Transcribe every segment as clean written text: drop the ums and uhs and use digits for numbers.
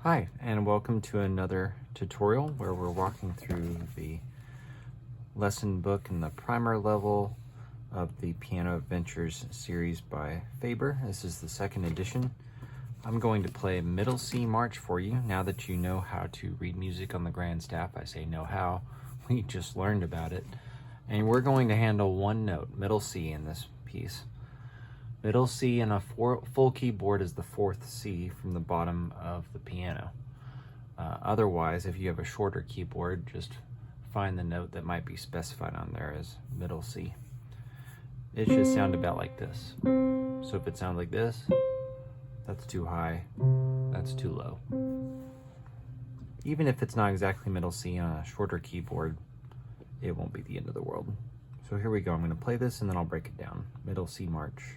Hi, and welcome to another tutorial where we're walking through the lesson book in the primer level of the Piano Adventures series by Faber. This is the second edition. I'm going to play Middle C March for you now that you know how to read music on the grand staff. I say know how, we just learned about it. And we're going to handle one note, middle C, in this piece. Middle C in a full keyboard is the fourth C from the bottom of the piano. Otherwise, if you have a shorter keyboard, just find the note that might be specified on there as middle C. It should sound about like this. So if it sounds like this, that's too high, that's too low. Even if it's not exactly middle C on a shorter keyboard, it won't be the end of the world. So here we go. I'm going to play this and then I'll break it down. Middle C March.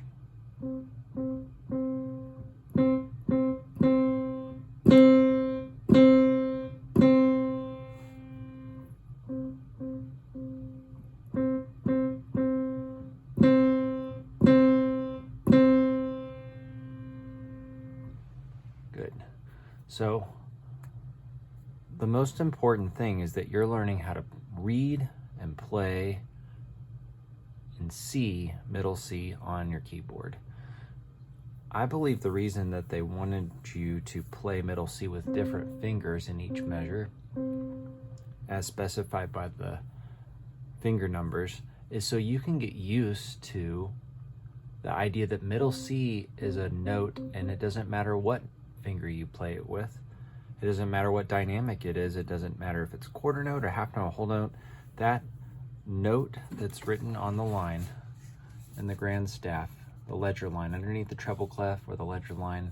Good. So the most important thing is that you're learning how to read and play and see middle C on your keyboard. I believe the reason that they wanted you to play middle C with different fingers in each measure, as specified by the finger numbers, is so you can get used to the idea that middle C is a note and it doesn't matter what finger you play it with. It doesn't matter what dynamic it is. It doesn't matter if it's quarter note or half note or whole note. That note that's written on the line in the grand staff, the ledger line underneath the treble clef or the ledger line,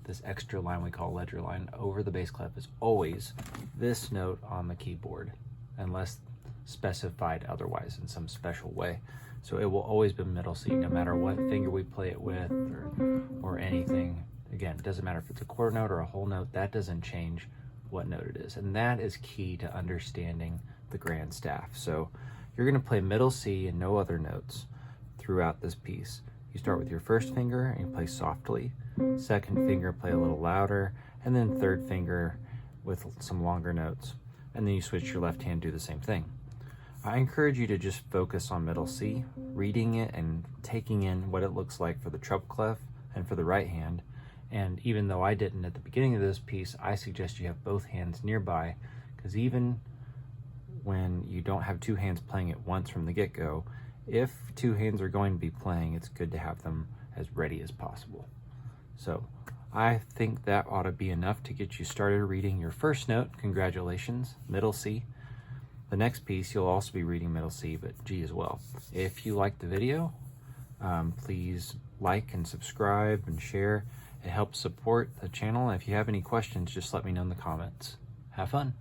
this extra line we call ledger line over the bass clef, is always this note on the keyboard unless specified otherwise in some special way. So it will always be middle C no matter what finger we play it with or anything. Again, it doesn't matter if it's a quarter note or a whole note, that doesn't change what note it is. And that is key to understanding the grand staff. So you're going to play middle C and no other notes throughout this piece. You start with your first finger and you play softly, second finger play a little louder, and then third finger with some longer notes. And then you switch your left hand, do the same thing. I encourage you to just focus on middle C, reading it and taking in what it looks like for the treble clef and for the right hand. And even though I didn't at the beginning of this piece, I suggest you have both hands nearby, because even when you don't have two hands playing at once from the get-go, if two hands are going to be playing, it's good to have them as ready as possible. So I think that ought to be enough to get you started reading your first note. Congratulations, middle C. The next piece, you'll also be reading middle C, but G as well. If you liked the video, please like and subscribe and share. It helps support the channel. If you have any questions, just let me know in the comments. Have fun.